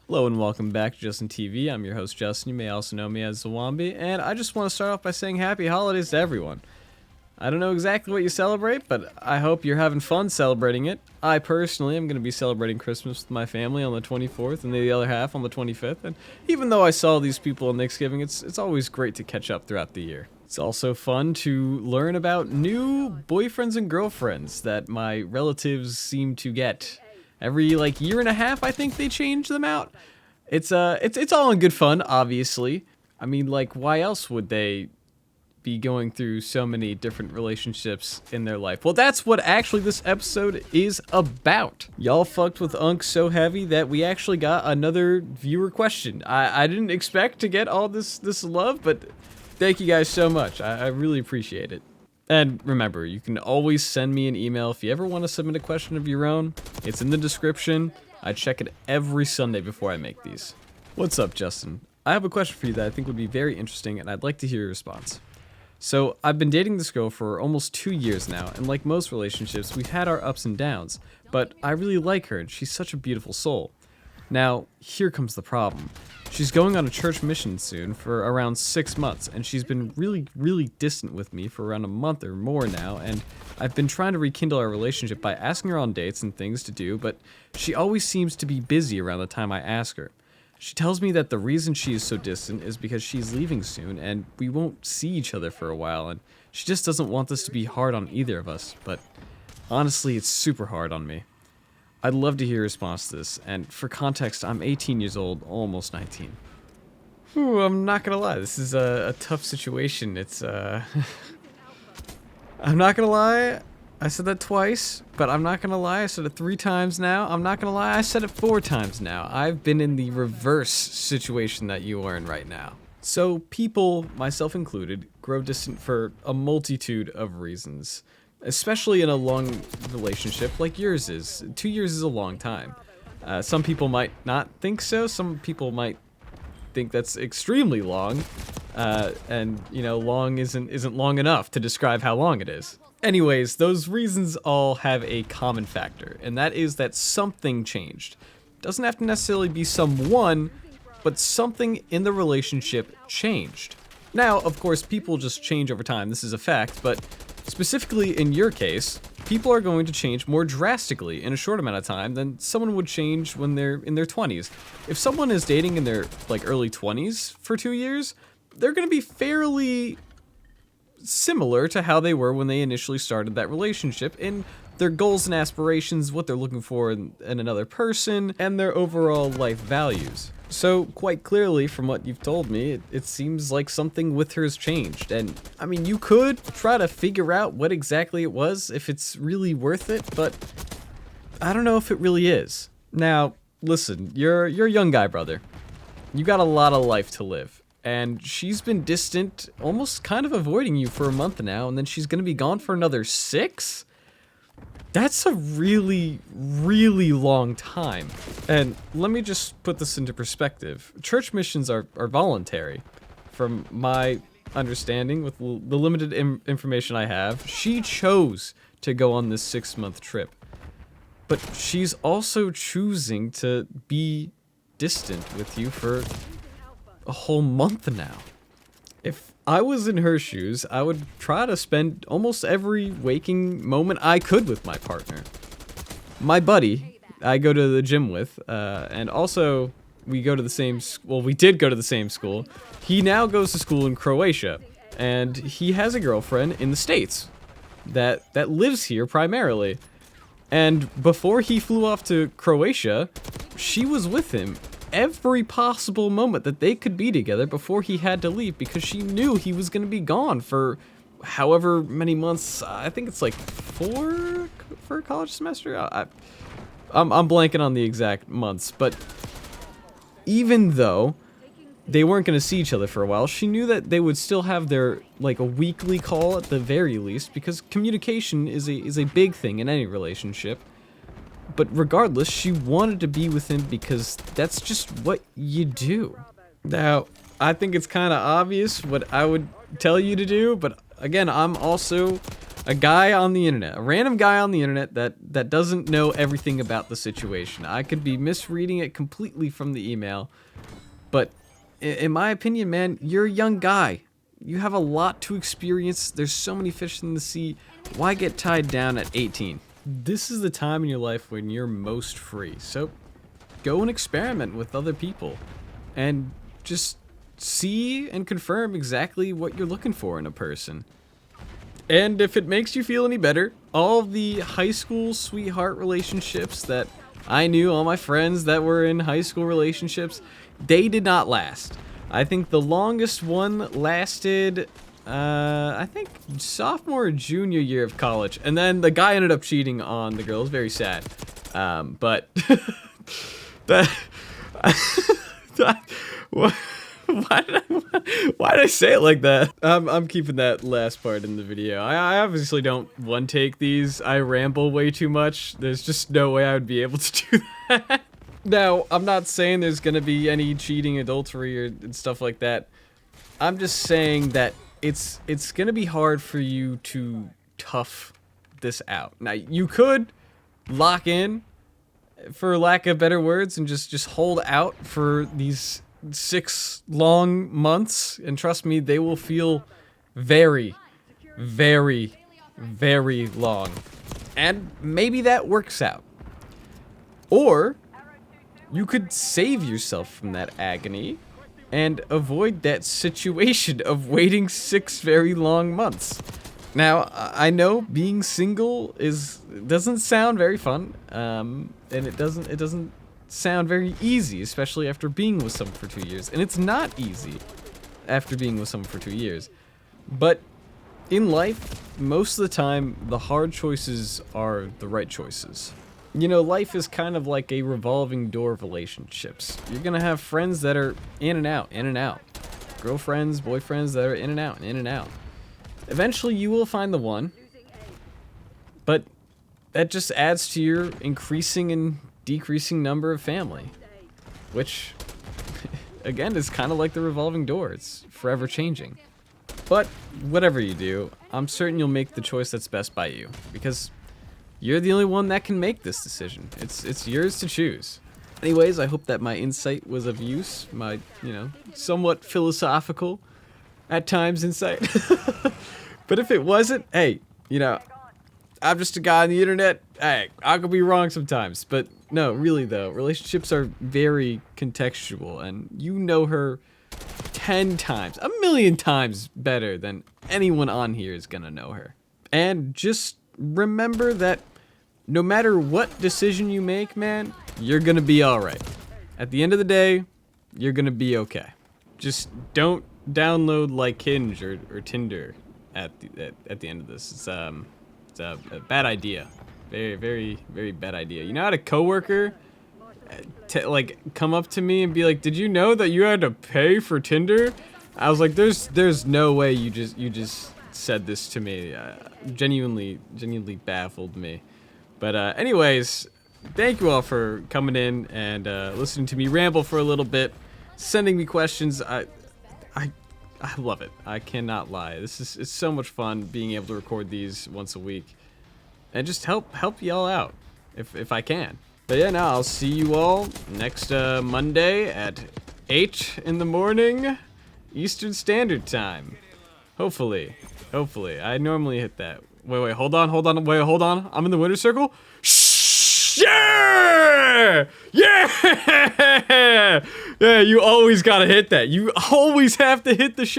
Hello and welcome back to JustinTV. I'm your host Justin. You may also know me as Zawambi, and I just want to start off by saying happy holidays to everyone. I don't know exactly what you celebrate, but I hope you're having fun celebrating it. I personally am going to be celebrating Christmas with my family on the 24th and the other half on the 25th, and even though I saw these people on Thanksgiving, it's always great to catch up throughout the year. It's also fun to learn about new boyfriends and girlfriends that my relatives seem to get. Every year and a half, I think they change them out. It's all in good fun, obviously. I mean, why else would they be going through so many different relationships in their life? Well, that's what actually this episode is about. Y'all fucked with Unk so heavy that we actually got another viewer question. I didn't expect to get all this love, but thank you guys so much. I really appreciate it. And remember, you can always send me an email if you ever want to submit a question of your own. It's in the description. I check it every Sunday before I make these. What's up, Justin? I have a question for you that I think would be very interesting, and I'd like to hear your response. So, I've been dating this girl for almost 2 years now, and like most relationships, we've had our ups and downs, but I really like her, and she's such a beautiful soul. Now, here comes the problem. She's going on a church mission soon for around 6 months, and she's been really distant with me for around a month or more now, and I've been trying to rekindle our relationship by asking her on dates and things to do, but she always seems to be busy around the time I ask her. She tells me that the reason she is so distant is because she's leaving soon, and we won't see each other for a while, and she just doesn't want this to be hard on either of us, but honestly, it's super hard on me. I'd love to hear your response to this, and for context, I'm 18 years old, almost 19. Whew, I'm not gonna lie, this is a tough situation. It's, I'm not gonna lie, I said that twice, but I'm not gonna lie, I said it 3 times now. I'm not gonna lie, I said it 4 times now. I've been in the reverse situation that you are in right now. So people, myself included, grow distant for a multitude of reasons. Especially in a long relationship like yours is. 2 years is a long time. Some people might not think so. Some people might think that's extremely long. And, you know, long isn't long enough to describe how long it is. Anyways, those reasons all have a common factor, and that is that something changed. Doesn't have to necessarily be someone, but something in the relationship changed. Now, of course, people just change over time. This is a fact, but specifically in your case, people are going to change more drastically in a short amount of time than someone would change when they're in their 20s. If someone is dating in their early 20s for 2 years, they're going to be fairly similar to how they were when they initially started that relationship in their goals and aspirations, what they're looking for in another person, and their overall life values. So, quite clearly, from what you've told me, it seems like something with her has changed. And, I mean, you could try to figure out what exactly it was, if it's really worth it, but I don't know if it really is. Now, listen, you're a young guy, brother. You got a lot of life to live. And she's been distant, almost kind of avoiding you for a month now, and then she's gonna be gone for another 6? That's a really long time. And let me just put this into perspective. Church missions are voluntary. From my understanding, with the limited information I have, she chose to go on this 6-month trip. But she's also choosing to be distant with you for a whole month now. If I was in her shoes, I would try to spend almost every waking moment I could with my partner. My buddy, I go to the gym with, and also we go to the same, well, we did go to the same school. He now goes to school in Croatia, and he has a girlfriend in the States that lives here primarily. And before he flew off to Croatia, she was with him every possible moment that they could be together before he had to leave, because she knew he was going to be gone for however many months. I think it's 4 for a college semester. I'm blanking on the exact months, but even though they weren't going to see each other for a while, she knew that they would still have their a weekly call at the very least, because communication is a big thing in any relationship. But regardless, she wanted to be with him because that's just what you do. Now, I think it's kind of obvious what I would tell you to do, but again, I'm also A guy on the internet, a random guy on the internet that doesn't know everything about the situation. I could be misreading it completely from the email, but in my opinion, man, you're a young guy. You have a lot to experience. There's so many fish in the sea. Why get tied down at 18? This is the time in your life when you're most free. So go and experiment with other people and just see and confirm exactly what you're looking for in a person. And if it makes you feel any better, all the high school sweetheart relationships that I knew, all my friends that were in high school relationships, they did not last. I think the longest one lasted, I think sophomore or junior year of college. And then the guy ended up cheating on the girl. It was very sad. But why did I say it like that? I'm keeping that last part in the video. I obviously don't one-take these. I ramble way too much. There's just no way I would be able to do that. Now, I'm not saying there's gonna be any cheating, adultery, and stuff like that. I'm just saying that it's gonna be hard for you to tough this out. Now, you could lock in, for lack of better words, and just hold out for these 6 long months, and trust me, they will feel very, very, very long. And maybe that works out. Or you could save yourself from that agony and avoid that situation of waiting 6 very long months. Now, I know being single doesn't sound very fun, and it doesn't sound very easy, especially after being with someone for 2 years. And it's not easy after being with someone for 2 years. But in life, most of the time, the hard choices are the right choices. You know, life is kind of like a revolving door of relationships. You're gonna have friends that are in and out, in and out. Girlfriends, boyfriends that are in and out, in and out. Eventually, you will find the one. But that just adds to your increasing and decreasing number of family, which again is kind of like the revolving door. It's forever changing. But whatever you do, I'm certain you'll make the choice that's best by you, because you're the only one that can make this decision. It's yours to choose. Anyways, I hope that my insight was of use, my, somewhat philosophical at times insight. But if it wasn't, hey, I'm just a guy on the internet. Hey, I could be wrong sometimes, but no, really though, relationships are very contextual, and you know her 10 times, a million times better than anyone on here is gonna know her. And just remember that no matter what decision you make, man, you're gonna be alright. At the end of the day, you're gonna be okay. Just don't download like Hinge or Tinder at the end of this. It's a bad idea. Very, very, very bad idea. You know, I had a coworker come up to me and be like, "Did you know that you had to pay for Tinder?" I was like, "There's no way you just said this to me." Genuinely baffled me. But anyways, thank you all for coming in and listening to me ramble for a little bit, sending me questions. I love it. I cannot lie. It's so much fun being able to record these once a week and just help y'all out if I can. But yeah, now I'll see you all next Monday at 8 in the morning Eastern Standard Time. Hopefully. I normally hit that. Wait, hold on. I'm in the winner's circle. Shh! Yeah! Yeah! Yeah, you always gotta hit that. You always have to hit the shot.